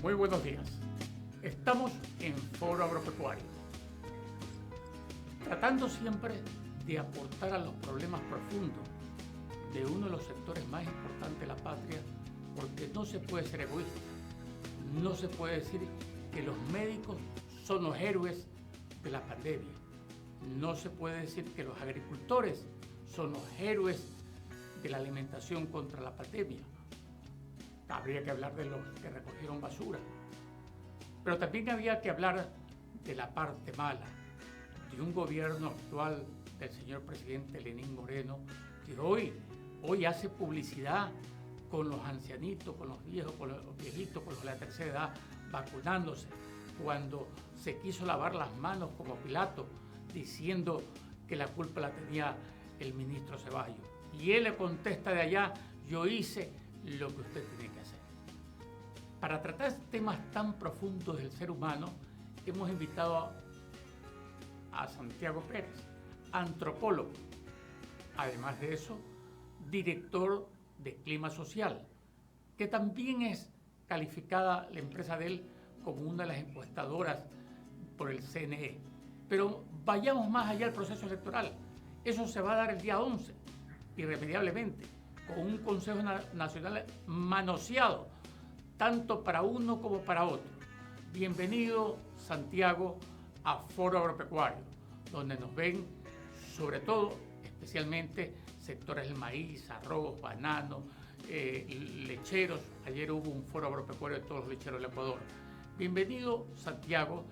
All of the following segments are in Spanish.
Muy buenos días. Estamos en Foro Agropecuario, tratando siempre de aportar a los problemas profundos de uno de los sectores más importantes de la patria, porque no se puede ser egoísta. No se puede decir que los médicos son los héroes de la pandemia. No se puede decir que los agricultores son los héroes de la alimentación contra la pandemia. Habría que hablar de los que recogieron basura. Pero también había que hablar de la parte mala, de un gobierno actual del señor presidente Lenín Moreno, que hoy hace publicidad con los ancianitos, con los viejos, con los viejitos, con los de la tercera edad, vacunándose, cuando se quiso lavar las manos como Pilato, diciendo que la culpa la tenía el ministro Ceballos. Y él le contesta de allá: yo hice lo que usted tiene que hacer. Para tratar temas tan profundos del ser humano, hemos invitado a Santiago Pérez, antropólogo. Además de eso, director de Clima Social, que también es calificada la empresa de él como una de las encuestadoras por el CNE. Pero vayamos más allá del proceso electoral. Eso se va a dar el día 11, irremediablemente, con un Consejo Nacional manoseado, tanto para uno como para otro. Bienvenido, Santiago, a Foro Agropecuario, donde nos ven, sobre todo, especialmente, sectores del maíz, arroz, banano, lecheros. Ayer hubo un foro agropecuario de todos los lecheros del Ecuador. Bienvenido, Santiago,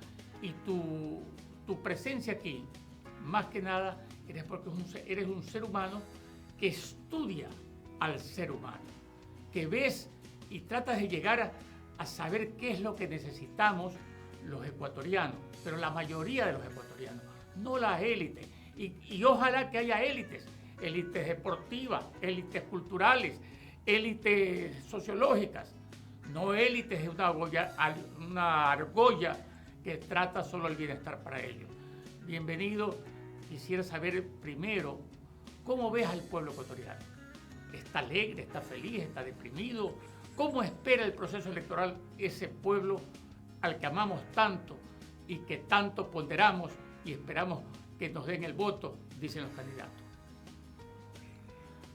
y tu presencia aquí, más que nada, eres un ser humano que estudia al ser humano, que ves y tratas de llegar a saber qué es lo que necesitamos los ecuatorianos, pero la mayoría de los ecuatorianos, no las élites. Y ojalá que haya élites deportivas, élites culturales, élites sociológicas, no élites de una argolla que trata solo el bienestar para ellos. Bienvenido. Quisiera saber primero, ¿cómo ves al pueblo ecuatoriano? ¿Está alegre, está feliz, está deprimido? ¿Cómo espera el proceso electoral ese pueblo al que amamos tanto y que tanto ponderamos y esperamos que nos den el voto, dicen los candidatos?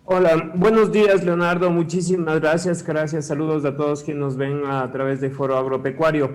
Hola, buenos días, Leonardo, muchísimas gracias, saludos a todos quienes nos ven a través de Foro Agropecuario.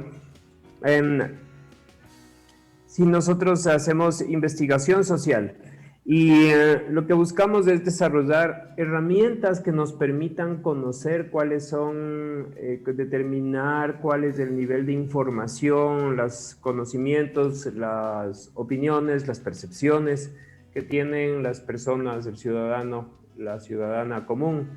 Si nosotros hacemos investigación social y lo que buscamos es desarrollar herramientas que nos permitan conocer cuáles son, determinar cuál es el nivel de información, los conocimientos, las opiniones, las percepciones que tienen las personas, el ciudadano, la ciudadana común.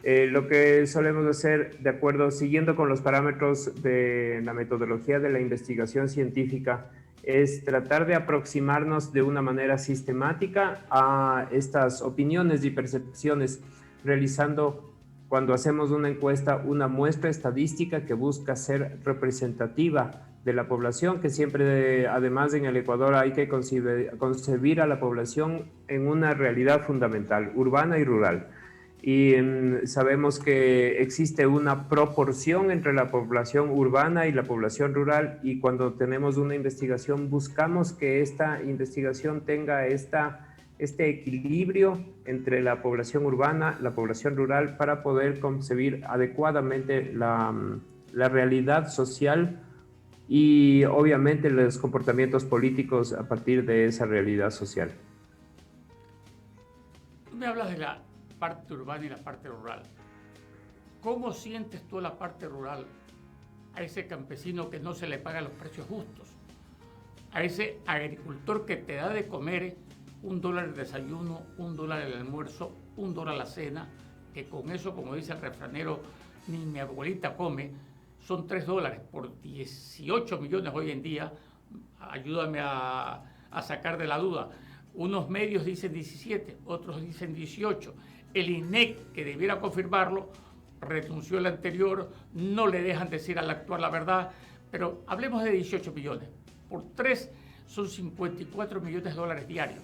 Lo que solemos hacer, de acuerdo, siguiendo con los parámetros de la metodología de la investigación científica, es tratar de aproximarnos de una manera sistemática a estas opiniones y percepciones, realizando, cuando hacemos una encuesta, una muestra estadística que busca ser representativa de la población, que siempre, además en el Ecuador, hay que concebir a la población en una realidad fundamental, urbana y rural. Y sabemos que existe una proporción entre la población urbana y la población rural, y cuando tenemos una investigación buscamos que esta investigación tenga este equilibrio entre la población urbana, la población rural, para poder concebir adecuadamente la realidad social y obviamente los comportamientos políticos a partir de esa realidad social. Tú me hablas de la parte urbana y la parte rural. ¿Cómo sientes tú la parte rural? A ese campesino que no se le pagan los precios justos, a ese agricultor que te da de comer $1 el desayuno, $1 el almuerzo, $1 la cena, que con eso, como dice el refranero, ni mi abuelita come. Son $3 por 18 millones hoy en día. Ayúdame a sacar de la duda. Unos medios dicen 17, otros dicen 18. El INEC, que debiera confirmarlo, renunció el anterior, no le dejan decir al actual la verdad, pero hablemos de 18 millones. Por 3 son $54 millones diarios.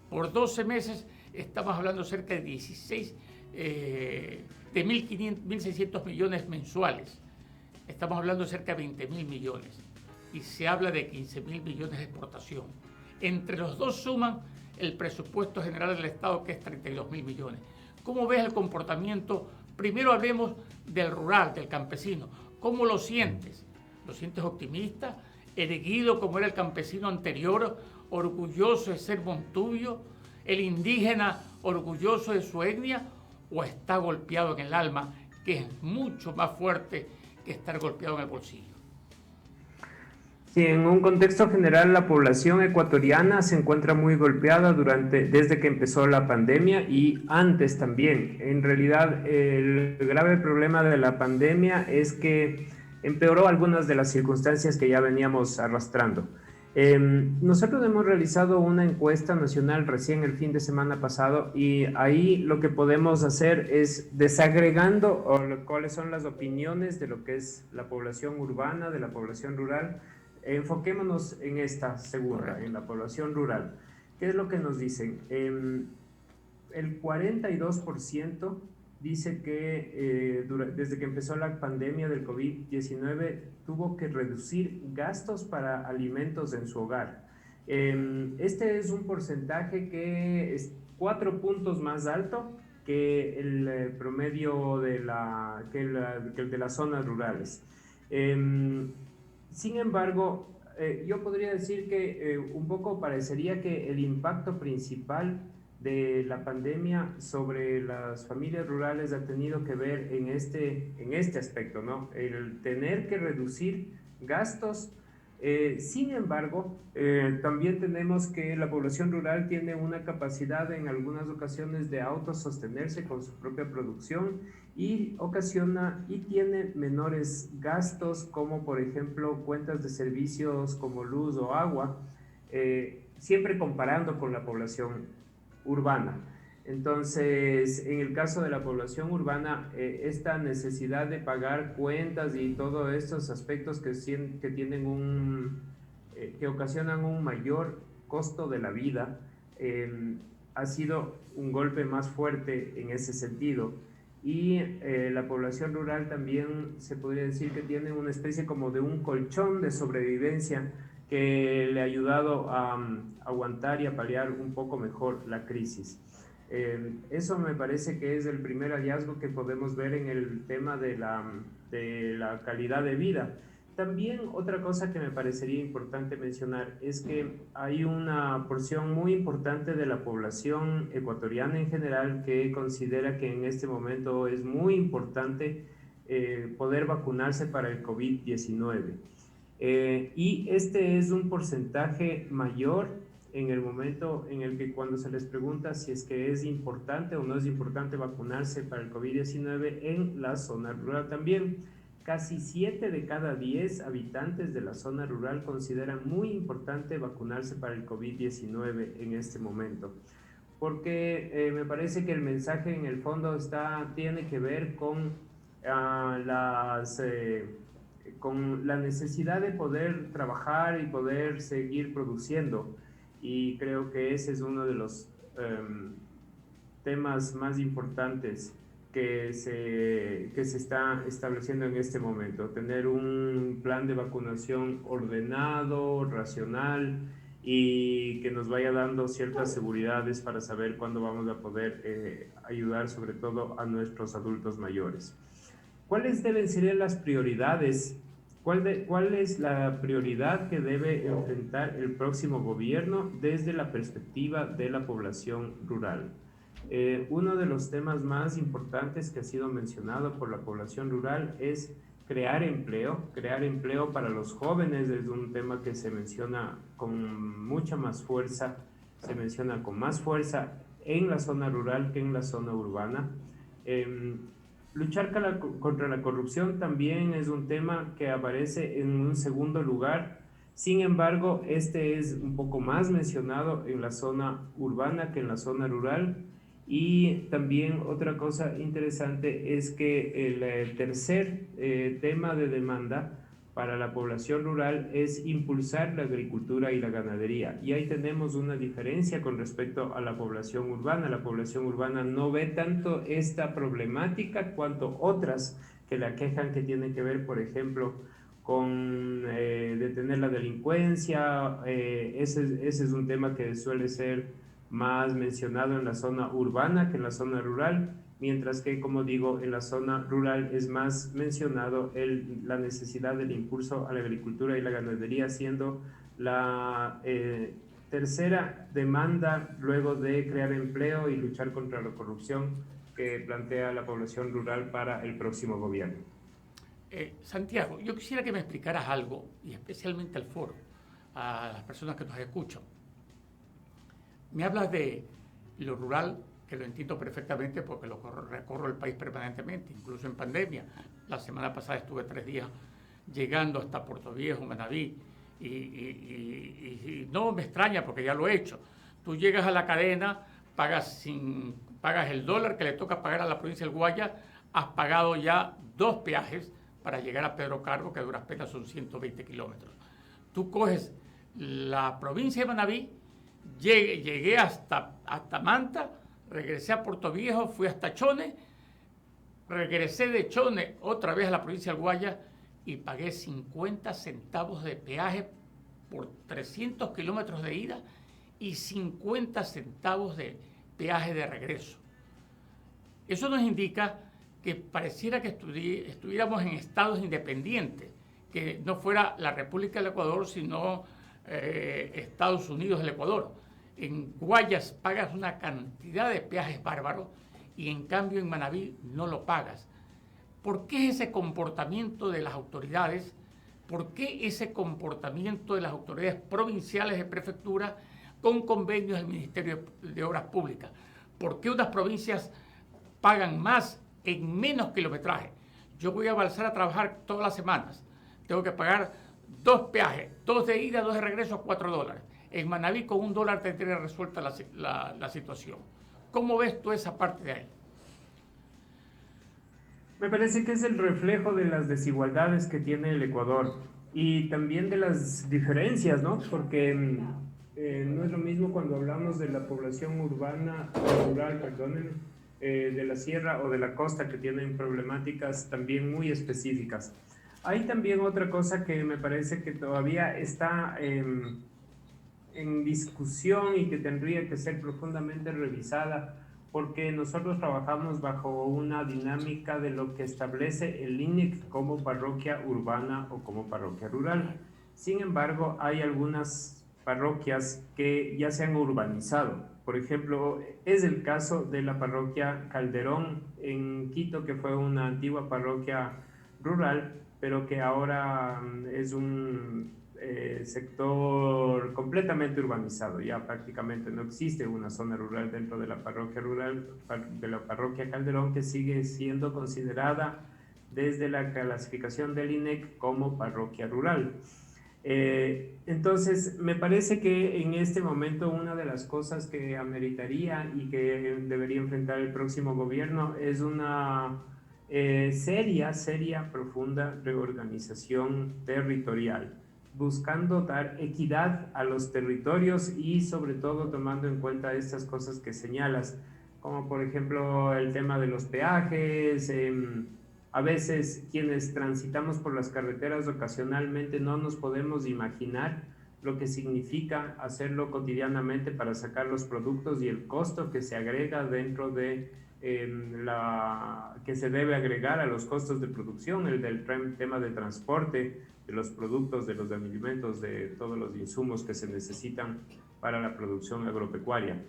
Por 12 meses estamos hablando cerca de 16, de 1.600 millones mensuales. estamos hablando de cerca de 20.000 millones y se habla de 15.000 millones de exportación. Entre los dos suman el presupuesto general del Estado, que es 32.000 millones. ¿Cómo ves el comportamiento? Primero hablemos del rural, del campesino. ¿Cómo lo sientes? ¿Lo sientes optimista? ¿Erguido como era el campesino anterior, orgulloso de ser montuyo? ¿El indígena orgulloso de su etnia? ¿O está golpeado en el alma, que es mucho más fuerte que estar golpeado en el bolsillo? Sí, en un contexto general, la población ecuatoriana se encuentra muy golpeada desde que empezó la pandemia y antes también. En realidad, el grave problema de la pandemia es que empeoró algunas de las circunstancias que ya veníamos arrastrando. Nosotros hemos realizado una encuesta nacional recién el fin de semana pasado y ahí lo que podemos hacer es desagregando cuáles son las opiniones de lo que es la población urbana, de la población rural. Enfoquémonos en esta segunda, en la población rural. ¿Qué es lo que nos dicen? El 42% dice que desde que empezó la pandemia del COVID-19 tuvo que reducir gastos para alimentos en su hogar. Este es un porcentaje que es 4 puntos más alto que el promedio que el de las zonas rurales. Sin embargo, yo podría decir que un poco parecería que el impacto principal de la pandemia sobre las familias rurales ha tenido que ver en este aspecto, ¿no? El tener que reducir gastos. Sin embargo, también tenemos que la población rural tiene una capacidad en algunas ocasiones de autosostenerse con su propia producción y tiene menores gastos como por ejemplo cuentas de servicios como luz o agua, siempre comparando con la población urbana. Entonces, en el caso de la población urbana, esta necesidad de pagar cuentas y todos estos aspectos que tienen que ocasionan un mayor costo de la vida, ha sido un golpe más fuerte en ese sentido. Y la población rural también se podría decir que tiene una especie como de un colchón de sobrevivencia que le ha ayudado a aguantar y a paliar un poco mejor la crisis. Eso me parece que es el primer hallazgo que podemos ver en el tema de la calidad de vida. También otra cosa que me parecería importante mencionar es que hay una porción muy importante de la población ecuatoriana en general que considera que en este momento es muy importante poder vacunarse para el COVID-19. Y este es un porcentaje mayor en el momento en el que cuando se les pregunta si es que es importante o no es importante vacunarse para el COVID-19 en la zona rural también. Casi 7 de cada 10 habitantes de la zona rural consideran muy importante vacunarse para el COVID-19 en este momento. Porque me parece que el mensaje en el fondo tiene que ver con con la necesidad de poder trabajar y poder seguir produciendo. Y creo que ese es uno de los temas más importantes que se está estableciendo en este momento. Tener un plan de vacunación ordenado, racional y que nos vaya dando ciertas seguridades para saber cuándo vamos a poder ayudar sobre todo a nuestros adultos mayores. ¿Cuáles deben ser las prioridades? ¿Cuál es la prioridad que debe enfrentar el próximo gobierno desde la perspectiva de la población rural? Uno de los temas más importantes que ha sido mencionado por la población rural es crear empleo para los jóvenes. Es un tema que se menciona con mucha más fuerza, en la zona rural que en la zona urbana. Luchar contra la corrupción también es un tema que aparece en un segundo lugar. Sin embargo, este es un poco más mencionado en la zona urbana que en la zona rural. Y también otra cosa interesante es que el tercer tema de demanda para la población rural es impulsar la agricultura y la ganadería. Y ahí tenemos una diferencia con respecto a la población urbana. La población urbana no ve tanto esta problemática cuanto otras que le aquejan, que tienen que ver, por ejemplo, con detener la delincuencia. Ese es un tema que suele ser más mencionado en la zona urbana que en la zona rural, mientras que, como digo, en la zona rural es más mencionado la necesidad del impulso a la agricultura y la ganadería, siendo la tercera demanda luego de crear empleo y luchar contra la corrupción que plantea la población rural para el próximo gobierno. Santiago, yo quisiera que me explicaras algo, y especialmente al foro, a las personas que nos escuchan. Me hablas de lo rural, que lo entiendo perfectamente porque recorro el país permanentemente, incluso en pandemia. La semana pasada estuve 3 días llegando hasta Puerto Viejo, Manabí, y no me extraña porque ya lo he hecho. Tú llegas a la cadena, pagas el dólar que le toca pagar a la provincia del Guaya, has pagado ya 2 peajes para llegar a Pedro Carbo, que a duras penas son 120 kilómetros. Tú coges la provincia de Manabí, llegué hasta Manta, regresé a Puerto Viejo, fui hasta Chone, regresé de Chone otra vez a la provincia del Guaya y pagué 50 centavos de peaje por 300 kilómetros de ida y 50 centavos de peaje de regreso. Eso nos indica que pareciera que estuviéramos en estados independientes, que no fuera la República del Ecuador, sino Estados Unidos del Ecuador. En Guayas pagas una cantidad de peajes bárbaros y en cambio en Manabí no lo pagas. ¿Por qué ese comportamiento de las autoridades? ¿Por qué ese comportamiento de las autoridades provinciales de prefectura con convenios del Ministerio de Obras Públicas? ¿Por qué unas provincias pagan más en menos kilometraje? Yo voy a Balsar a trabajar todas las semanas. Tengo que pagar 2 peajes, 2 de ida, 2 de regreso, $4. En Manabí con $1 tendría resuelta la situación. ¿Cómo ves tú esa parte de ahí? Me parece que es el reflejo de las desigualdades que tiene el Ecuador y también de las diferencias, ¿no? Porque no es lo mismo cuando hablamos de la población urbana o rural, perdonen, de la sierra o de la costa, que tienen problemáticas también muy específicas. Hay también otra cosa que me parece que todavía está en discusión y que tendría que ser profundamente revisada, porque nosotros trabajamos bajo una dinámica de lo que establece el INEC como parroquia urbana o como parroquia rural. Sin embargo, hay algunas parroquias que ya se han urbanizado. Por ejemplo, es el caso de la parroquia Calderón en Quito, que fue una antigua parroquia rural, pero que ahora es un sector completamente urbanizado. Ya prácticamente no existe una zona rural dentro de la parroquia Calderón, que sigue siendo considerada desde la clasificación del INEC como parroquia rural. Entonces, me parece que en este momento una de las cosas que ameritaría y que debería enfrentar el próximo gobierno es una seria, profunda reorganización territorial, buscando dar equidad a los territorios y sobre todo tomando en cuenta estas cosas que señalas, como por ejemplo el tema de los peajes. A veces quienes transitamos por las carreteras ocasionalmente no nos podemos imaginar lo que significa hacerlo cotidianamente para sacar los productos y el costo que se agrega dentro de que se debe agregar a los costos de producción, el del tema de transporte de los productos, de los alimentos, de todos los insumos que se necesitan para la producción agropecuaria.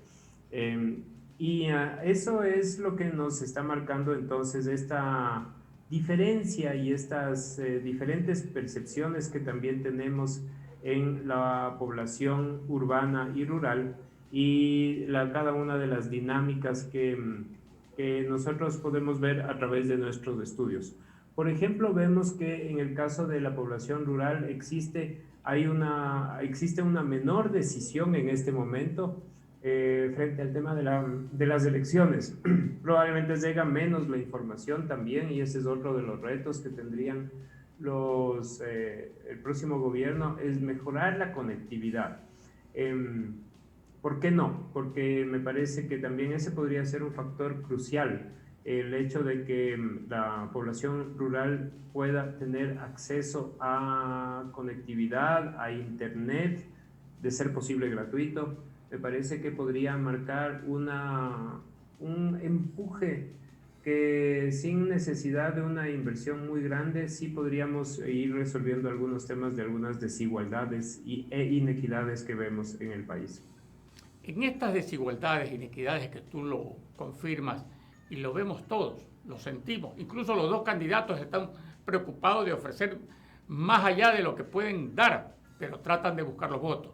Eso es lo que nos está marcando entonces esta diferencia y estas diferentes percepciones que también tenemos en la población urbana y rural, y cada una de las dinámicas que nosotros podemos ver a través de nuestros estudios. Por ejemplo, vemos que en el caso de la población rural existe una menor decisión en este momento frente al tema de las elecciones. Probablemente llega menos la información también, y ese es otro de los retos que tendrían el próximo gobierno, es mejorar la conectividad. ¿Por qué no? Porque me parece que también ese podría ser un factor crucial. el hecho de que la población rural pueda tener acceso a conectividad, a internet, de ser posible gratuito, me parece que podría marcar un empuje que sin necesidad de una inversión muy grande sí podríamos ir resolviendo algunos temas de algunas desigualdades e inequidades que vemos en el país. En estas desigualdades, inequidades que tú lo confirmas y lo vemos todos, lo sentimos, incluso los dos candidatos están preocupados de ofrecer más allá de lo que pueden dar, pero tratan de buscar los votos.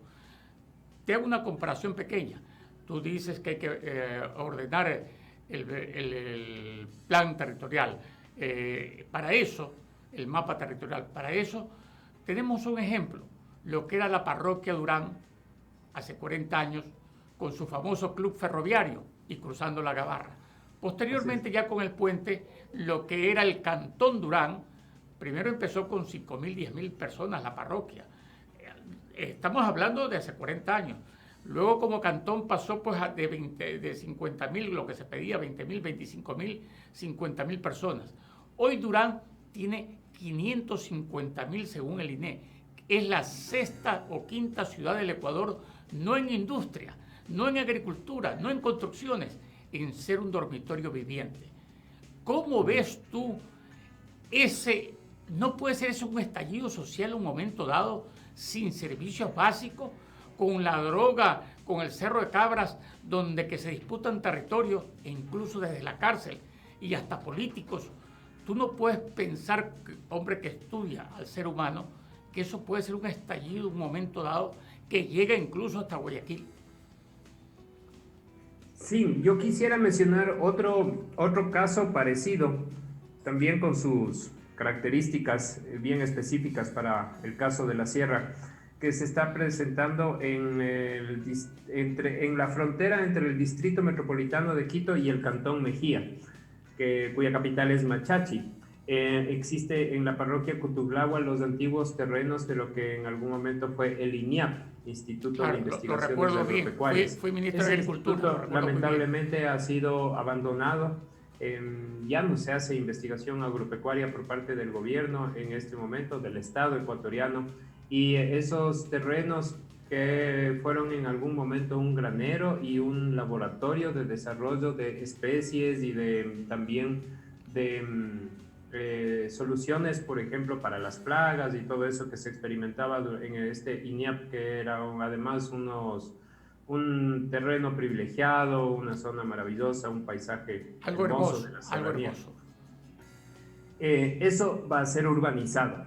Te hago una comparación pequeña. Tú dices que hay que ordenar el plan territorial. Para eso, el mapa territorial, para eso tenemos un ejemplo, lo que era la parroquia Durán hace 40 años, con su famoso club ferroviario y cruzando la Gabarra. Posteriormente, ya con el puente, lo que era el Cantón Durán, primero empezó con 5.000, 10.000 personas la parroquia. Estamos hablando de hace 40 años. Luego como cantón pasó pues de 50.000, lo que se pedía, 20.000, 25.000, 50.000 personas. Hoy Durán tiene 550.000 según el INE. Es la sexta o quinta ciudad del Ecuador, no en industria, no en agricultura, no en construcciones, en ser un dormitorio viviente. ¿Cómo ves tú ese? ¿No puede ser eso un estallido social en un momento dado sin servicios básicos, con la droga, con el Cerro de Cabras, donde que se disputan territorios, e incluso desde la cárcel y hasta políticos? Tú no puedes pensar, hombre que estudia al ser humano, que eso puede ser un estallido en un momento dado que llega incluso hasta Guayaquil. Sí, yo quisiera mencionar otro caso parecido, también con sus características bien específicas para el caso de la sierra, que se está presentando en la frontera entre el Distrito Metropolitano de Quito y el Cantón Mejía, cuya capital es Machachi. Existe en la parroquia Cutuglagua los antiguos terrenos de lo que en algún momento fue el INIAP, Instituto de Investigaciones Agropecuarias. Fui ministro de Agricultura. Lamentablemente ha sido abandonado. Ya no se hace investigación agropecuaria por parte del gobierno en este momento, del Estado ecuatoriano, y esos terrenos que fueron en algún momento un granero y un laboratorio de desarrollo de especies y también de soluciones, por ejemplo, para las plagas y todo eso que se experimentaba en este INIAP, que era además un terreno privilegiado, una zona maravillosa, un paisaje algo hermoso de la serranía. Algo hermoso. Eso va a ser urbanizado,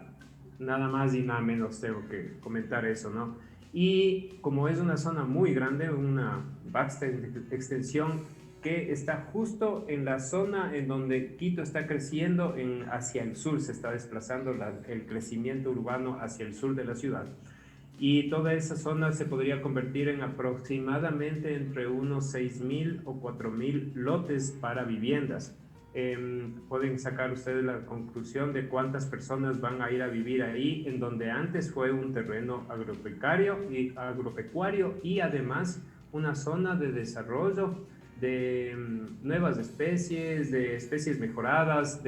nada más y nada menos tengo que comentar eso, ¿no? Y como es una zona muy grande, una vasta extensión que está justo en la zona en donde Quito está creciendo hacia el sur, se está desplazando el crecimiento urbano hacia el sur de la ciudad. Y toda esa zona se podría convertir en aproximadamente entre unos 6.000 o 4.000 lotes para viviendas. Pueden sacar ustedes la conclusión de cuántas personas van a ir a vivir ahí, en donde antes fue un terreno agropecuario y además una zona de desarrollo de nuevas especies, de especies mejoradas,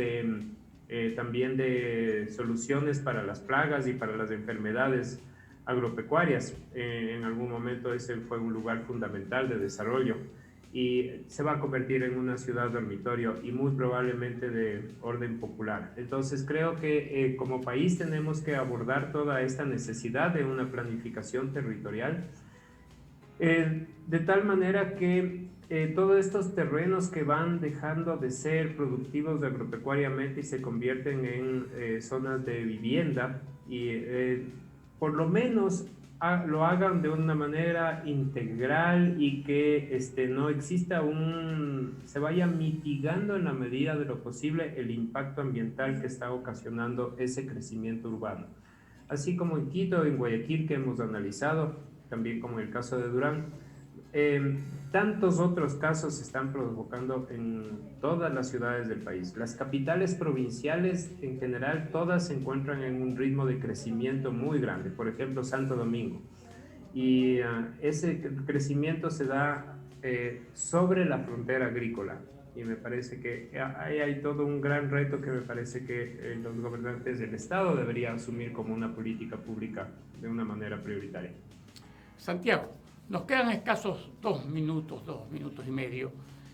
también de soluciones para las plagas y para las enfermedades agropecuarias. En algún momento ese fue un lugar fundamental de desarrollo y se va a convertir en una ciudad dormitorio y muy probablemente de orden popular. Entonces creo que como país tenemos que abordar toda esta necesidad de una planificación territorial de tal manera que todos estos terrenos que van dejando de ser productivos agropecuariamente y se convierten en zonas de vivienda y por lo menos lo hagan de una manera integral y que no exista se vaya mitigando en la medida de lo posible el impacto ambiental que está ocasionando ese crecimiento urbano. Así como en Quito, en Guayaquil, que hemos analizado, también como en el caso de Durán, tantos otros casos se están provocando en todas las ciudades del país. Las capitales provinciales en general todas se encuentran en un ritmo de crecimiento muy grande, por ejemplo Santo Domingo, y ese crecimiento se da sobre la frontera agrícola. Y me parece que ahí hay todo un gran reto que me parece que los gobernantes del Estado deberían asumir como una política pública de una manera prioritaria. Santiago, nos quedan escasos 2 minutos y medio.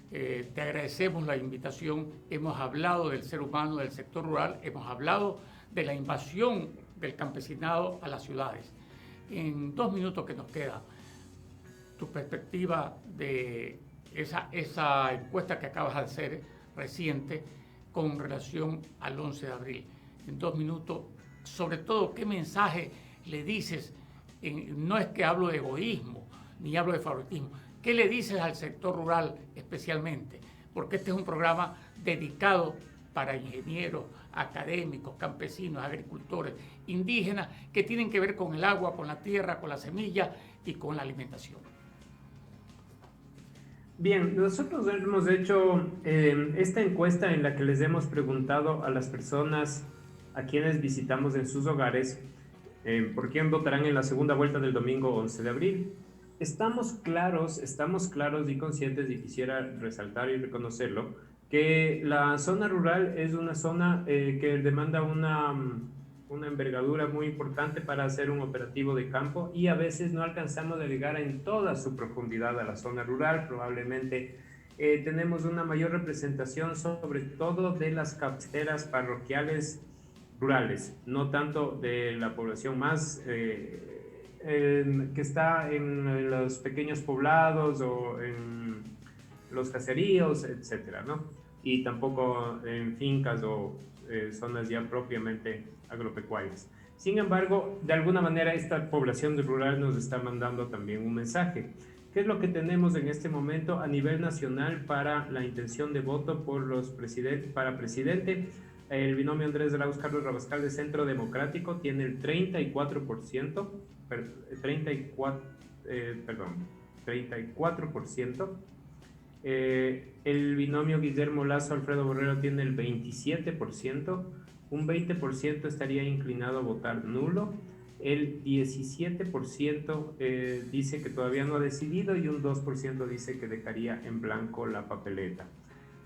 Te agradecemos la invitación. Hemos hablado del ser humano, del sector rural, hemos hablado de la invasión del campesinado a las ciudades. En 2 minutos que nos queda, tu perspectiva de esa encuesta que acabas de hacer reciente con relación al 11 de abril. En 2 minutos, sobre todo, ¿qué mensaje le dices? No es que hablo de egoísmo, ni hablo de favoritismo. ¿Qué le dices al sector rural especialmente? Porque este es un programa dedicado para ingenieros, académicos, campesinos, agricultores, indígenas, que tienen que ver con el agua, con la tierra, con la semilla y con la alimentación. Bien, nosotros hemos hecho esta encuesta en la que les hemos preguntado a las personas a quienes visitamos en sus hogares por quién votarán en la segunda vuelta del domingo 11 de abril. Estamos claros y conscientes, y quisiera resaltar y reconocerlo, que la zona rural es una zona que demanda una envergadura muy importante para hacer un operativo de campo, y a veces no alcanzamos a llegar en toda su profundidad a la zona rural. Probablemente tenemos una mayor representación sobre todo de las cabeceras parroquiales rurales, no tanto de la población más que está en los pequeños poblados o en los caseríos, etcétera, ¿no? Y tampoco en fincas o zonas ya propiamente agropecuarias. Sin embargo, de alguna manera esta población rural nos está mandando también un mensaje. ¿Qué es lo que tenemos en este momento a nivel nacional para la intención de voto por los para presidente? El binomio Andrés Arauz Carlos Rabascal de Centro Democrático tiene el 34%, 34%. El binomio Guillermo Lazo Alfredo Borrero tiene el 27%, un 20% estaría inclinado a votar nulo, el 17% dice que todavía no ha decidido, y un 2% dice que dejaría en blanco la papeleta.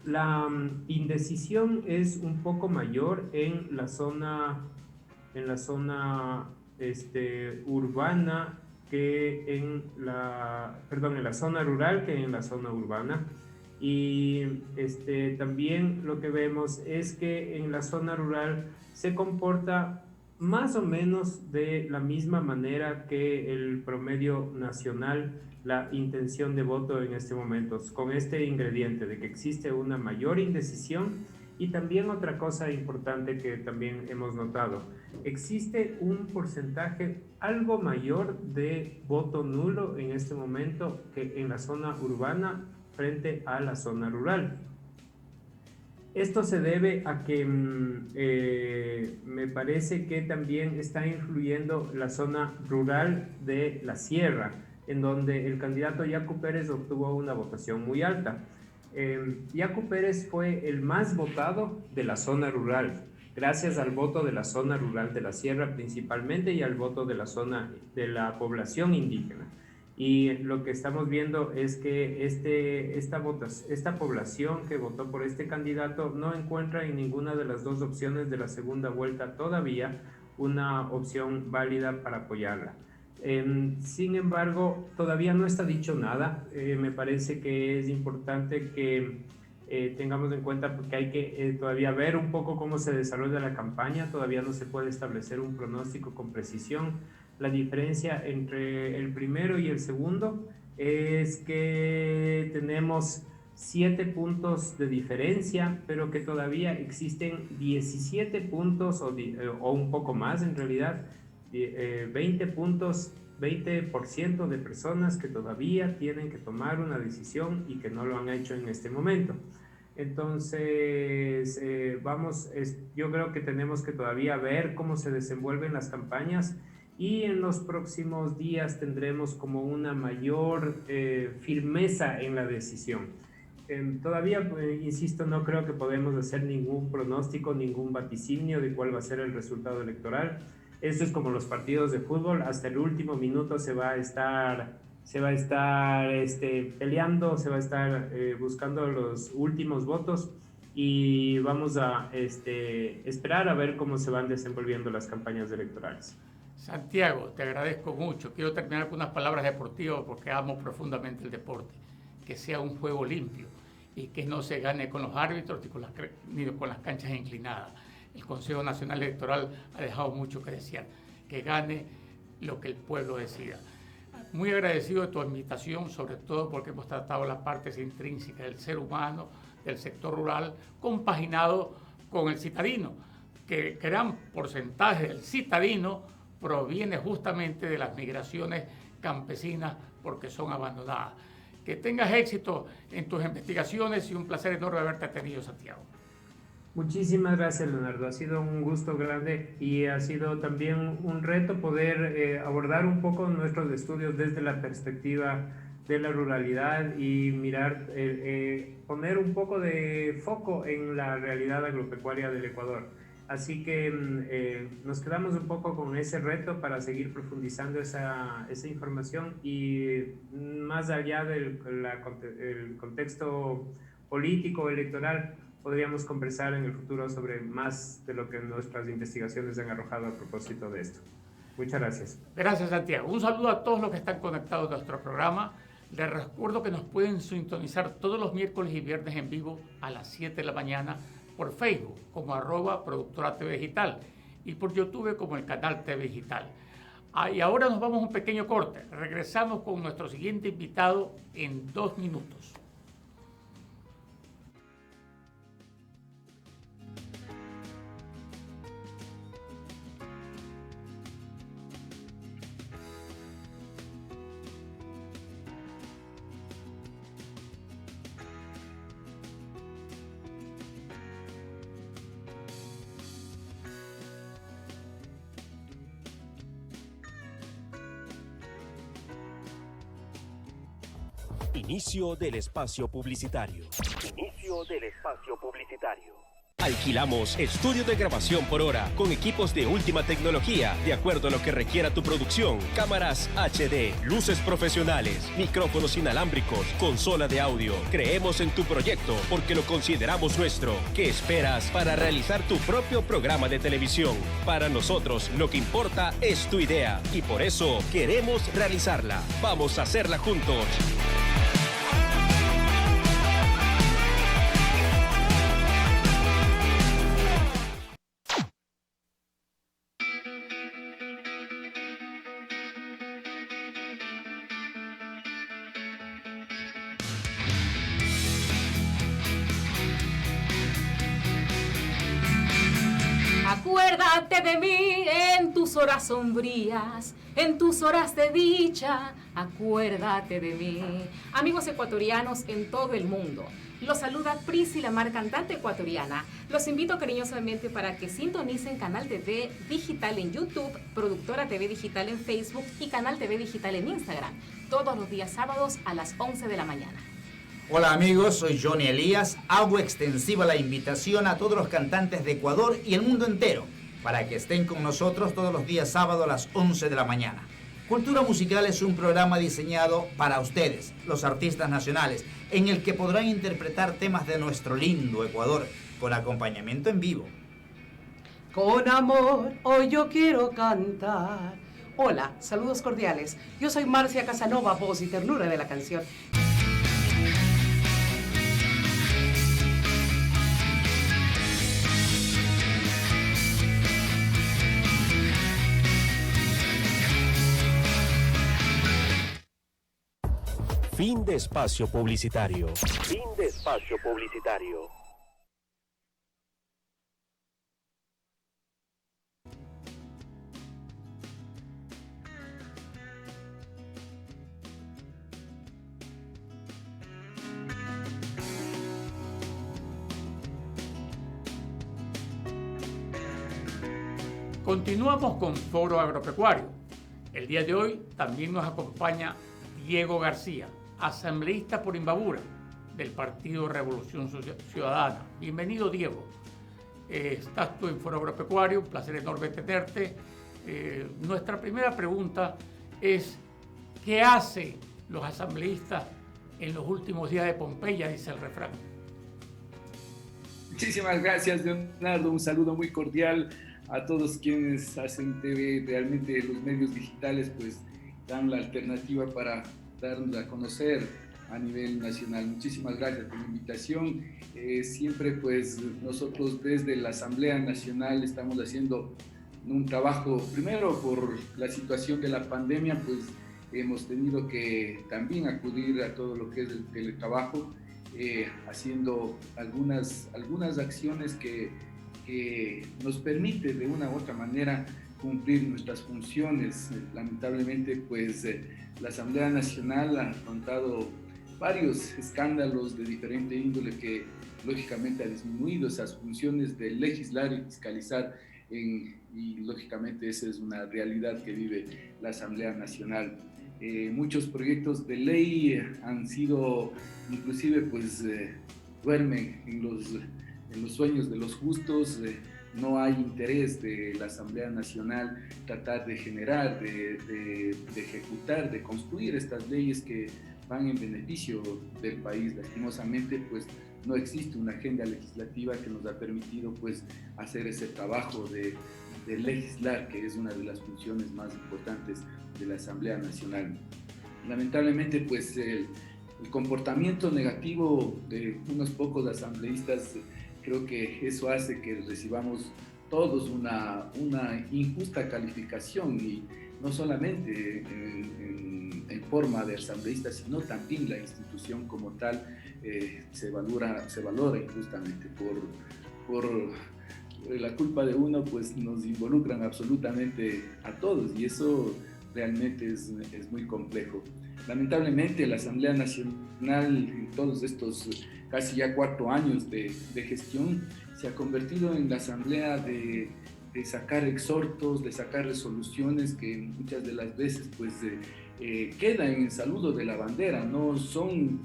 La indecisión es un poco mayor en la zona urbana que en la zona rural que en la zona urbana. Y también lo que vemos es que en la zona rural se comporta más o menos de la misma manera que el promedio nacional la intención de voto en este momento, con este ingrediente de que existe una mayor indecisión. Y también otra cosa importante que también hemos notado, existe un porcentaje algo mayor de voto nulo en este momento que en la zona urbana frente a la zona rural. Esto se debe a que me parece que también está influyendo la zona rural de la sierra, en donde el candidato Yacu Pérez obtuvo una votación muy alta. Yacu Pérez fue el más votado de la zona rural, gracias al voto de la zona rural de la sierra principalmente, y al voto de la zona de la población indígena. Y lo que estamos viendo es que esta población que votó por este candidato no encuentra en ninguna de las dos opciones de la segunda vuelta todavía una opción válida para apoyarla. Sin embargo, todavía no está dicho nada. Me parece que es importante que tengamos en cuenta, porque hay que todavía ver un poco cómo se desarrolla la campaña. Todavía no se puede establecer un pronóstico con precisión. La diferencia entre el primero y el segundo es que tenemos 7 puntos de diferencia, pero que todavía existen 17 puntos o un poco más en realidad, 20 puntos, 20% de personas que todavía tienen que tomar una decisión y que no lo han hecho en este momento. Entonces, yo creo que tenemos que todavía ver cómo se desenvuelven las campañas, y en los próximos días tendremos como una mayor firmeza en la decisión. Todavía, insisto, no creo que podemos hacer ningún pronóstico, ningún vaticinio de cuál va a ser el resultado electoral. Esto es como los partidos de fútbol, hasta el último minuto se va a estar se va a estar peleando, se va a estar buscando los últimos votos y vamos a esperar a ver cómo se van desenvolviendo las campañas electorales. Santiago, te agradezco mucho. Quiero terminar con unas palabras deportivas porque amo profundamente el deporte. Que sea un juego limpio y que no se gane con los árbitros ni con las canchas inclinadas. El Consejo Nacional Electoral ha dejado mucho que desear. Que gane lo que el pueblo decida. Muy agradecido de tu invitación, sobre todo porque hemos tratado las partes intrínsecas del ser humano, del sector rural, compaginado con el citadino, que gran porcentaje del citadino proviene justamente de las migraciones campesinas porque son abandonadas. Que tengas éxito en tus investigaciones y un placer enorme haberte tenido, Santiago. Muchísimas gracias, Leonardo. Ha sido un gusto grande y ha sido también un reto poder abordar un poco nuestros estudios desde la perspectiva de la ruralidad y mirar, poner un poco de foco en la realidad agropecuaria del Ecuador. Así que nos quedamos un poco con ese reto para seguir profundizando esa información y más allá del contexto político, electoral, podríamos conversar en el futuro sobre más de lo que nuestras investigaciones han arrojado a propósito de esto. Muchas gracias. Gracias, Santiago. Un saludo a todos los que están conectados a nuestro programa. Les recuerdo que nos pueden sintonizar todos los miércoles y viernes en vivo a las 7 de la mañana por Facebook como @productora TV Digital y por YouTube como el canal TV Digital. Y ahora nos vamos a un pequeño corte. Regresamos con nuestro siguiente invitado en 2 minutos. Inicio del espacio publicitario. Inicio del espacio publicitario. Alquilamos estudio de grabación por hora con equipos de última tecnología, de acuerdo a lo que requiera tu producción. Cámaras HD, luces profesionales, micrófonos inalámbricos, consola de audio. Creemos en tu proyecto porque lo consideramos nuestro. ¿Qué esperas para realizar tu propio programa de televisión? Para nosotros lo que importa es tu idea y por eso queremos realizarla. Vamos a hacerla juntos. Acuérdate de mí en tus horas sombrías, en tus horas de dicha, acuérdate de mí. Amigos ecuatorianos en todo el mundo, los saluda Priscila Mar, cantante ecuatoriana. Los invito cariñosamente para que sintonicen Canal TV Digital en YouTube, Productora TV Digital en Facebook y Canal TV Digital en Instagram, todos los días sábados a las 11 de la mañana. Hola amigos, soy Johnny Elías. Hago extensiva la invitación a todos los cantantes de Ecuador y el mundo entero para que estén con nosotros todos los días sábado a las 11 de la mañana. Cultura Musical es un programa diseñado para ustedes, los artistas nacionales, en el que podrán interpretar temas de nuestro lindo Ecuador con acompañamiento en vivo. Con amor, hoy yo quiero cantar. Hola, saludos cordiales. Yo soy Marcia Casanova, voz y ternura de la canción. Fin de espacio publicitario. Fin de espacio publicitario. Continuamos con Foro Agropecuario. El día de hoy también nos acompaña Diego García, asambleísta por Imbabura del Partido Revolución Ciudadana. Bienvenido, Diego. Estás tú en Foro Agropecuario, un placer enorme tenerte. Nuestra primera pregunta es, ¿qué hace los asambleístas en los últimos días de Pompeya, dice el refrán. Muchísimas gracias, Leonardo. Un saludo muy cordial a todos quienes hacen TV. Realmente los medios digitales pues dan la alternativa para darnos a conocer a nivel nacional. Muchísimas gracias por la invitación. Siempre pues nosotros desde la Asamblea Nacional estamos haciendo un trabajo, primero por la situación de la pandemia, pues hemos tenido que también acudir a todo lo que es el teletrabajo, haciendo algunas acciones que nos permite de una u otra manera cumplir nuestras funciones. Lamentablemente pues la Asamblea Nacional ha afrontado varios escándalos de diferente índole que lógicamente ha disminuido esas funciones de legislar y fiscalizar y lógicamente esa es una realidad que vive la Asamblea Nacional. Muchos proyectos de ley han sido, inclusive pues duermen en los sueños de los justos. No hay interés de la Asamblea Nacional tratar de generar, de ejecutar, de construir estas leyes que van en beneficio del país. Lastimosamente pues no existe una agenda legislativa que nos ha permitido pues hacer ese trabajo de legislar, que es una de las funciones más importantes de la Asamblea Nacional. Lamentablemente pues el comportamiento negativo de unos pocos asambleístas, creo que eso hace que recibamos todos una injusta calificación, y no solamente en forma de asambleístas, sino también la institución como tal se valora injustamente. Por la culpa de uno, pues nos involucran absolutamente a todos, y eso realmente es muy complejo. Lamentablemente la Asamblea Nacional en todos estos casi ya 4 años de gestión se ha convertido en la asamblea de sacar exhortos, de sacar resoluciones que muchas de las veces pues quedan en saludo de la bandera, no son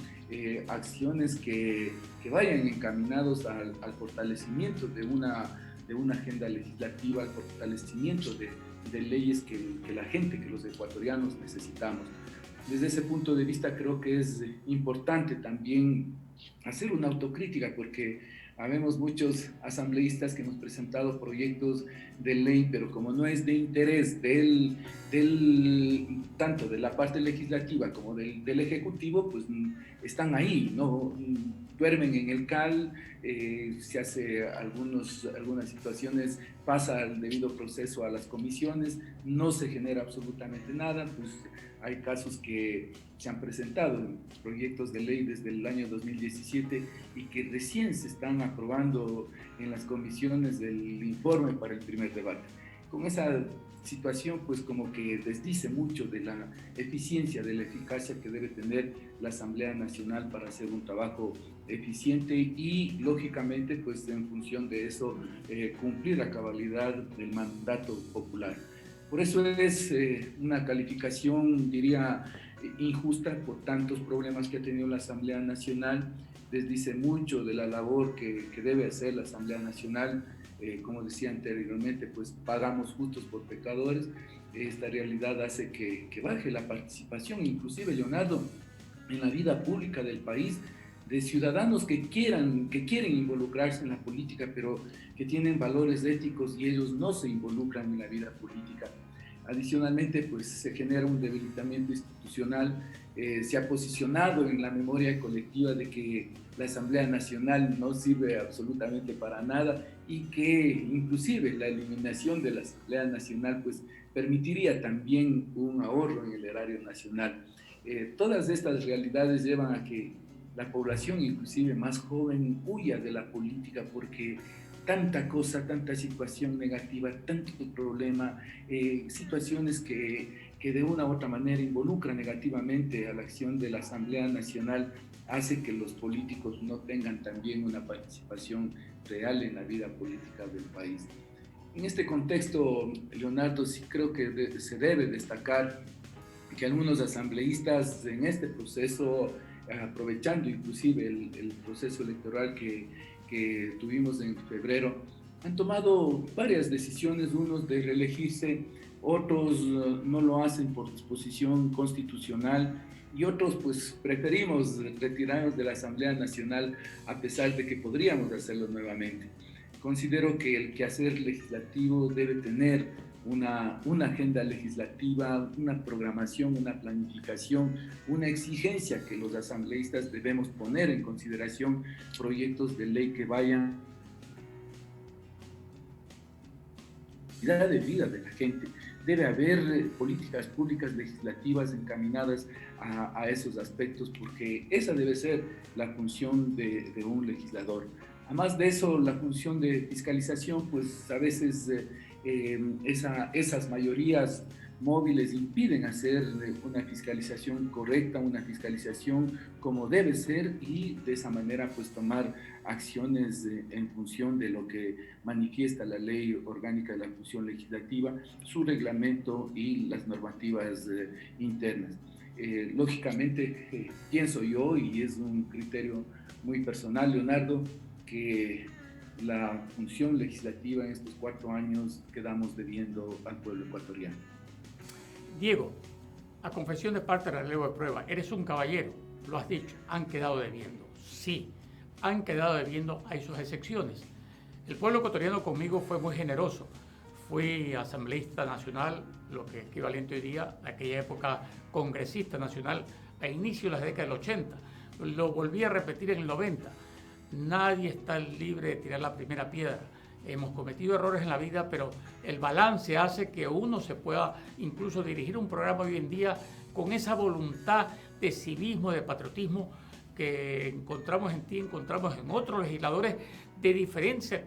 acciones que vayan encaminados al fortalecimiento de una agenda legislativa, al fortalecimiento de leyes que la gente, que los ecuatorianos necesitamos. Desde ese punto de vista creo que es importante también hacer una autocrítica, porque habemos muchos asambleístas que hemos presentado proyectos de ley, pero como no es de interés tanto de la parte legislativa como del ejecutivo, pues están ahí, no duermen en el CAL, se hace algunas situaciones, pasa el debido proceso a las comisiones, no se genera absolutamente nada. Pues hay casos que se han presentado en proyectos de ley desde el año 2017 y que recién se están aprobando en las comisiones del informe para el primer debate. Con esa situación pues como que desdice mucho de la eficiencia, de la eficacia que debe tener la Asamblea Nacional para hacer un trabajo eficiente y lógicamente pues en función de eso cumplir a cabalidad del mandato popular. Por eso es una calificación, diría, injusta por tantos problemas que ha tenido la Asamblea Nacional. Desdice mucho de la labor que debe hacer la Asamblea Nacional. Como decía anteriormente, pues pagamos justos por pecadores. Esta realidad hace que baje la participación, inclusive, Leonardo, en la vida pública del país, de ciudadanos que quieren involucrarse en la política, pero que tienen valores éticos y ellos no se involucran en la vida política. Adicionalmente, pues se genera un debilitamiento institucional. Se ha posicionado en la memoria colectiva de que la Asamblea Nacional no sirve absolutamente para nada y que inclusive la eliminación de la Asamblea Nacional pues permitiría también un ahorro en el erario nacional. Todas estas realidades llevan a que la población, inclusive más joven, huya de la política porque tanta cosa, tanta situación negativa, tanto problema, situaciones que de una u otra manera involucran negativamente a la acción de la Asamblea Nacional, hace que los políticos no tengan también una participación real en la vida política del país. En este contexto, Leonardo, sí creo que se debe destacar que algunos asambleístas en este proceso, aprovechando inclusive el proceso electoral que tuvimos en febrero, han tomado varias decisiones, unos de reelegirse, otros no lo hacen por disposición constitucional y otros pues preferimos retirarnos de la Asamblea Nacional a pesar de que podríamos hacerlo nuevamente. Considero que el quehacer legislativo debe tener una agenda legislativa, una programación, una planificación, una exigencia que los asambleístas debemos poner en consideración proyectos de ley que vayan a la de vida de la gente. Debe haber políticas públicas legislativas encaminadas a esos aspectos, porque esa debe ser la función de un legislador. Además de eso, la función de fiscalización, pues a veces esas mayorías móviles impiden hacer una fiscalización correcta, una fiscalización como debe ser, y de esa manera pues tomar acciones en función de lo que manifiesta la Ley Orgánica de la Función Legislativa, su reglamento y las normativas internas. Lógicamente, pienso yo, y es un criterio muy personal, Leonardo, que la función legislativa en estos 4 años quedamos debiendo al pueblo ecuatoriano. Diego, a confesión de parte de la ley de prueba, eres un caballero, lo has dicho, han quedado debiendo. Sí, han quedado debiendo, hay sus excepciones. El pueblo ecuatoriano conmigo fue muy generoso. Fui asambleísta nacional, lo que es equivalente hoy día, en aquella época congresista nacional, a inicio de las décadas del 80. Lo volví a repetir en el 90. Nadie está libre de tirar la primera piedra. Hemos cometido errores en la vida, pero el balance hace que uno se pueda incluso dirigir un programa hoy en día con esa voluntad de civismo, de patriotismo que encontramos en ti, encontramos en otros legisladores de diferentes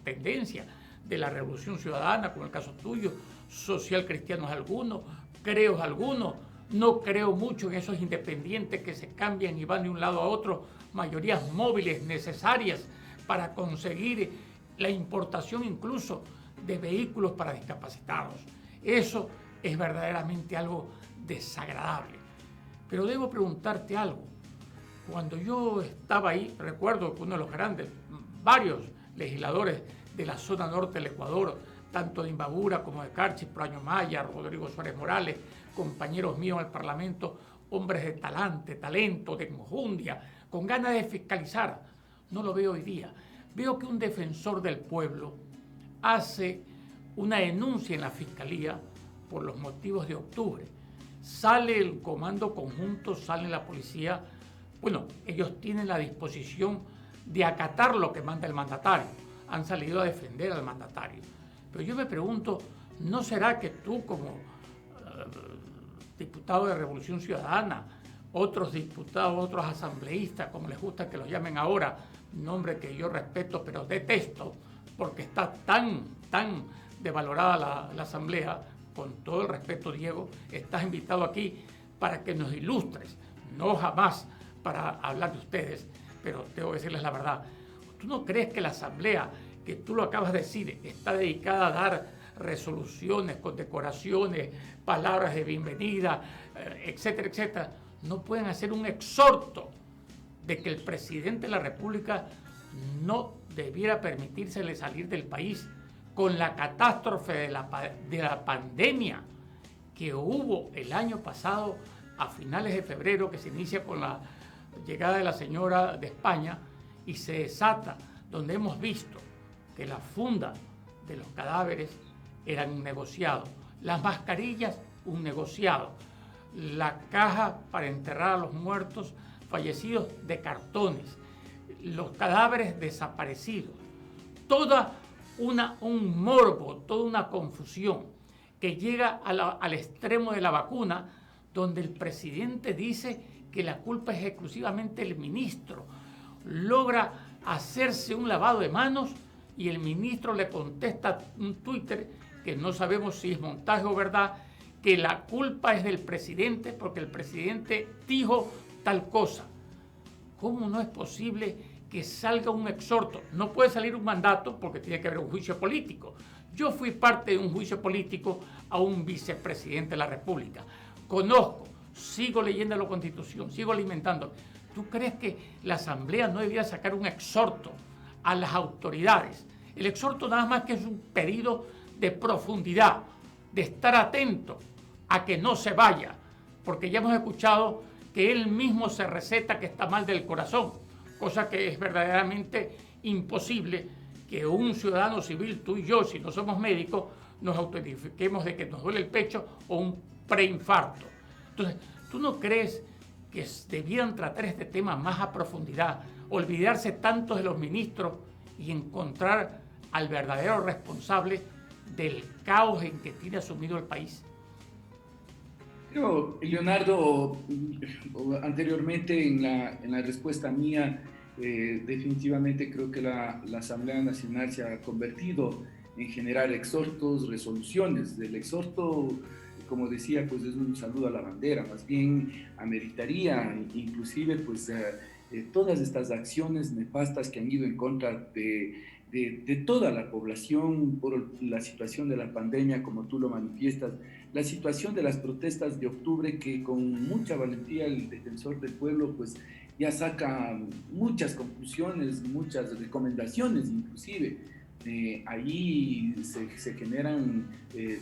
tendencias de la Revolución Ciudadana, como el caso tuyo, social cristianos algunos, creos algunos. No creo mucho en esos independientes que se cambian y van de un lado a otro, mayorías móviles necesarias para conseguir la importación incluso de vehículos para discapacitados. Eso es verdaderamente algo desagradable. Pero debo preguntarte algo. Cuando yo estaba ahí, recuerdo que uno de los grandes, varios legisladores de la zona norte del Ecuador, tanto de Imbabura como de Carchi, Proaño Maya, Rodrigo Suárez Morales, compañeros míos en el Parlamento, hombres de talento, de enjundia, con ganas de fiscalizar. No lo veo hoy día. Veo que un defensor del pueblo hace una denuncia en la Fiscalía por los motivos de octubre. Sale el comando conjunto, sale la policía. Bueno, ellos tienen la disposición de acatar lo que manda el mandatario. Han salido a defender al mandatario. Pero yo me pregunto, ¿no será que tú como diputado de Revolución Ciudadana, otros diputados, otros asambleístas, como les gusta que los llamen ahora, nombre que yo respeto pero detesto, porque está tan devalorada la asamblea, con todo el respeto, Diego, estás invitado aquí para que nos ilustres, no jamás para hablar de ustedes, pero tengo que decirles la verdad. ¿Tú no crees que la asamblea, que tú lo acabas de decir, está dedicada a dar resoluciones, condecoraciones, palabras de bienvenida, etcétera, etcétera? No pueden hacer un exhorto de que el presidente de la República no debiera permitírsele salir del país con la catástrofe de la pandemia que hubo el año pasado a finales de febrero, que se inicia con la llegada de la señora de España y se desata, donde hemos visto que la funda de los cadáveres eran un negociado, las mascarillas un negociado, la caja para enterrar a los muertos fallecidos de cartones, los cadáveres desaparecidos, toda un morbo, toda una confusión que llega al extremo de la vacuna, donde el presidente dice que la culpa es exclusivamente el ministro. Logra hacerse un lavado de manos y el ministro le contesta un Twitter que no sabemos si es montaje o verdad, que la culpa es del presidente porque el presidente dijo tal cosa. ¿Cómo no es posible que salga un exhorto? No puede salir un mandato porque tiene que haber un juicio político. Yo fui parte de un juicio político a un vicepresidente de la República. Conozco, sigo leyendo la Constitución, sigo alimentando. ¿Tú crees que la Asamblea no debería sacar un exhorto a las autoridades El exhorto nada más que es un pedido de profundidad, de estar atento a que no se vaya, porque ya hemos escuchado que él mismo se receta que está mal del corazón, cosa que es verdaderamente imposible que un ciudadano civil, tú y yo, si no somos médicos, nos autoidentifiquemos de que nos duele el pecho o un preinfarto. Entonces, ¿tú no crees que debieran tratar este tema más a profundidad, olvidarse tanto de los ministros y encontrar al verdadero responsable del caos en que tiene asumido el país? Yo, Leonardo, anteriormente en la respuesta mía, definitivamente creo que la Asamblea Nacional se ha convertido en generar exhortos, resoluciones. El exhorto, como decía, pues es un saludo a la bandera, más bien ameritaría inclusive pues todas estas acciones nefastas que han ido en contra de toda la población por la situación de la pandemia, como tú lo manifiestas, la situación de las protestas de octubre, que con mucha valentía el defensor del pueblo pues ya saca muchas conclusiones, muchas recomendaciones inclusive. Ahí se generan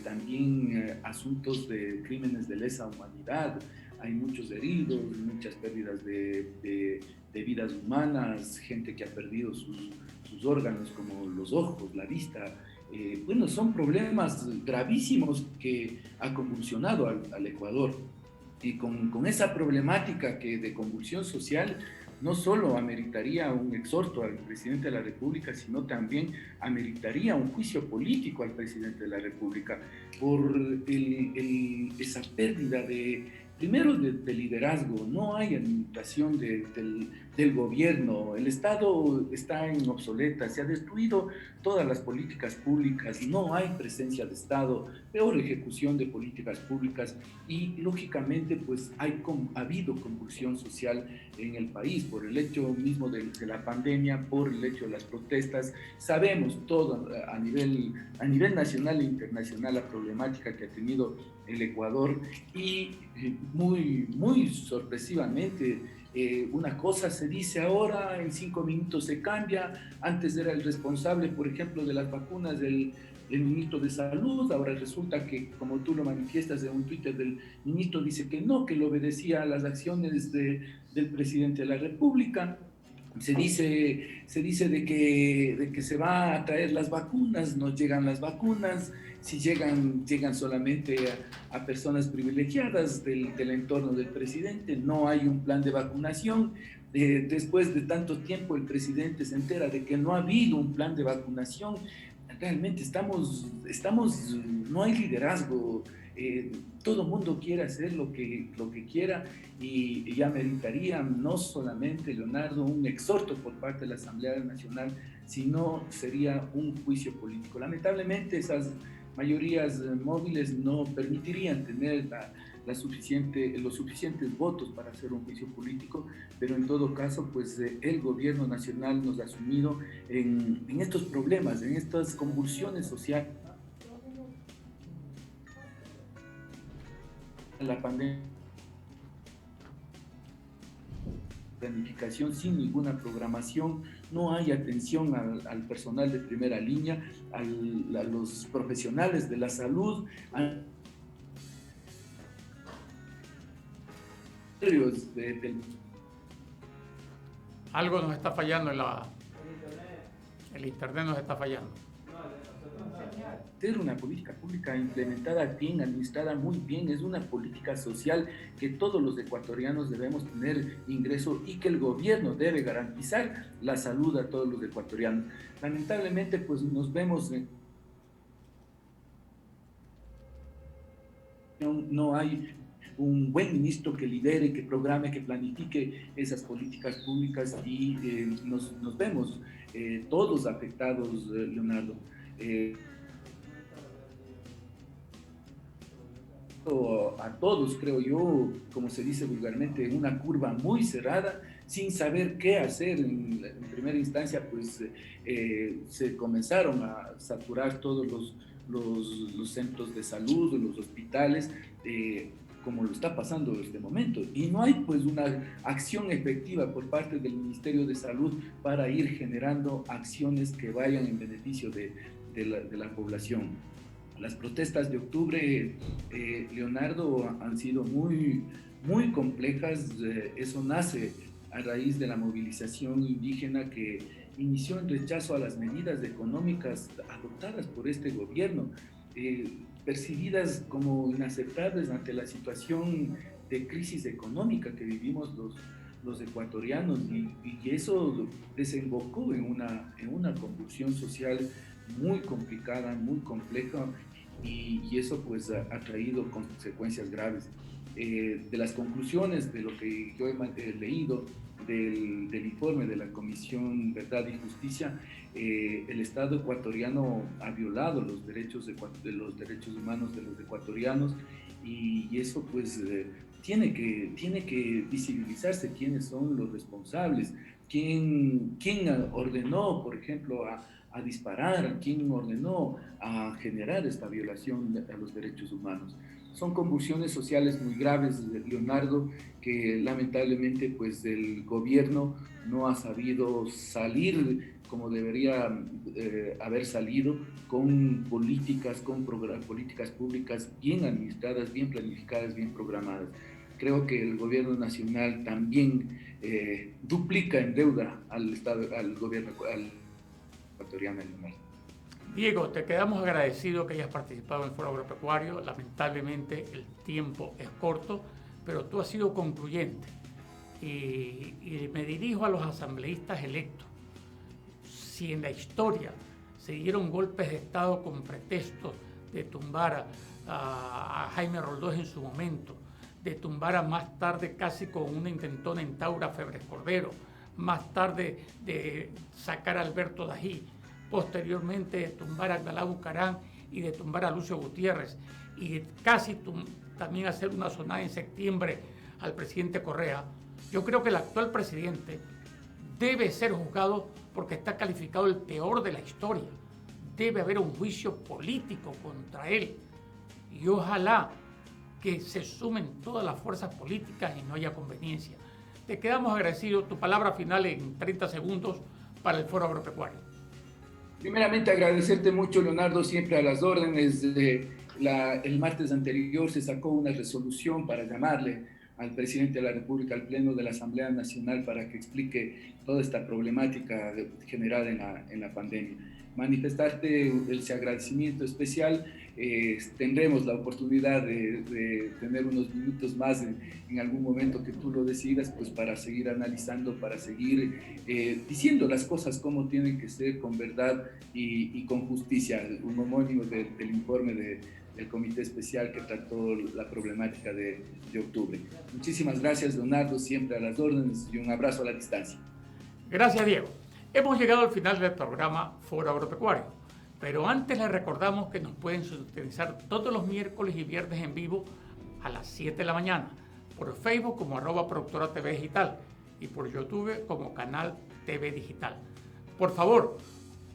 también asuntos de crímenes de lesa humanidad, hay muchos heridos, muchas pérdidas de vidas humanas, gente que ha perdido sus órganos como los ojos, la vista. Bueno, son problemas gravísimos que ha convulsionado al Ecuador. Y con esa problemática que de convulsión social, no solo ameritaría un exhorto al presidente de la República, sino también ameritaría un juicio político al presidente de la República por esa pérdida primero de liderazgo. No hay administración del gobierno, el Estado está en obsoleta, se ha destruido todas las políticas públicas, no hay presencia de Estado, peor ejecución de políticas públicas y lógicamente pues ha habido convulsión social en el país por el hecho mismo de la pandemia, por el hecho de las protestas. Sabemos todo a nivel nacional e internacional la problemática que ha tenido el Ecuador y muy, muy sorpresivamente una cosa se dice ahora, en 5 minutos se cambia. Antes era el responsable, por ejemplo, de las vacunas el ministro de Salud, ahora resulta que, como tú lo manifiestas en un Twitter del ministro, dice que no, que le obedecía a las acciones del presidente de la República. Se dice de que se va a traer las vacunas, no llegan las vacunas, si llegan solamente a personas privilegiadas del entorno del presidente, no hay un plan de vacunación. Después de tanto tiempo el presidente se entera de que no ha habido un plan de vacunación. Realmente no hay liderazgo. Todo el mundo quiere hacer lo que quiera y ya meritaría no solamente, Leonardo, un exhorto por parte de la Asamblea Nacional, sino sería un juicio político. Lamentablemente esas mayorías móviles no permitirían tener los suficientes votos para hacer un juicio político, pero en todo caso, pues el gobierno nacional nos ha sumido en estos problemas, en estas convulsiones sociales. La pandemia, planificación sin ninguna programación, no hay atención al personal de primera línea, a los profesionales de la salud, Algo nos está fallando el internet nos está fallando. Una política pública implementada bien, administrada muy bien, es una política social que todos los ecuatorianos debemos tener ingreso y que el gobierno debe garantizar la salud a todos los ecuatorianos. Lamentablemente, pues nos vemos no hay un buen ministro que lidere, que programe, que planifique esas políticas públicas y nos vemos todos afectados, Leonardo. A todos, creo yo, como se dice vulgarmente, en una curva muy cerrada, sin saber qué hacer. En primera instancia, pues se comenzaron a saturar todos los centros de salud, los hospitales, como lo está pasando en este momento. Y no hay pues una acción efectiva por parte del Ministerio de Salud para ir generando acciones que vayan en beneficio de la población. Las protestas de octubre, Leonardo, han sido muy complejas. Eso nace a raíz de la movilización indígena que inició en rechazo a las medidas económicas adoptadas por este gobierno, percibidas como inaceptables ante la situación de crisis económica que vivimos los ecuatorianos, y eso desembocó en una convulsión social muy complicada, muy compleja, y eso pues ha traído consecuencias graves. De las conclusiones de lo que yo he leído del informe de la Comisión Verdad y Justicia, el Estado ecuatoriano ha violado los derechos humanos de los ecuatorianos, y eso pues tiene que visibilizarse quiénes son los responsables, quién ordenó, por ejemplo, a disparar, quién ordenó a generar esta violación a los derechos humanos. Son convulsiones sociales muy graves, Leonardo, que lamentablemente pues el gobierno no ha sabido salir como debería haber salido, con políticas públicas bien administradas, bien planificadas, bien programadas. Creo que el gobierno nacional también duplica en deuda al gobierno ecuatoriano. Diego, te quedamos agradecidos que hayas participado en el Foro Agropecuario. Lamentablemente el tiempo es corto, pero tú has sido concluyente. Y me dirijo a los asambleístas electos. Si en la historia se dieron golpes de Estado con pretexto de tumbar a Jaime Roldós en su momento, de tumbar a más tarde casi con una intentona en Taura Febres Cordero, más tarde de sacar a Alberto Dají, posteriormente de tumbar a Abdalá Bucarán y de tumbar a Lucio Gutiérrez, y casi también hacer una sonada en septiembre al presidente Correa. Yo creo que el actual presidente debe ser juzgado porque está calificado el peor de la historia. Debe haber un juicio político contra él, y ojalá que se sumen todas las fuerzas políticas y no haya conveniencia. Te quedamos agradecidos. Tu palabra final en 30 segundos para el Foro Agropecuario. Primeramente agradecerte mucho, Leonardo, siempre a las órdenes. El martes anterior se sacó una resolución para llamarle al presidente de la República, al Pleno de la Asamblea Nacional, para que explique toda esta problemática generada en la pandemia. Manifestarte ese agradecimiento especial. Tendremos la oportunidad de tener unos minutos más en algún momento que tú lo decidas, pues para seguir analizando, para seguir diciendo las cosas como tienen que ser, con verdad y con justicia. Un homónimo del informe del Comité Especial que trató la problemática de octubre. Muchísimas gracias, Leonardo, siempre a las órdenes, y un abrazo a la distancia. Gracias, Diego. Hemos llegado al final del programa Foro Agropecuario, pero antes les recordamos que nos pueden sintonizar todos los miércoles y viernes en vivo a las 7 de la mañana, por Facebook como @productora TV Digital y por YouTube como Canal TV Digital. Por favor,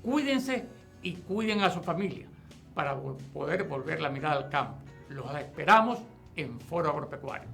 cuídense y cuiden a su familia para poder volver la mirada al campo. Los esperamos en Foro Agropecuario.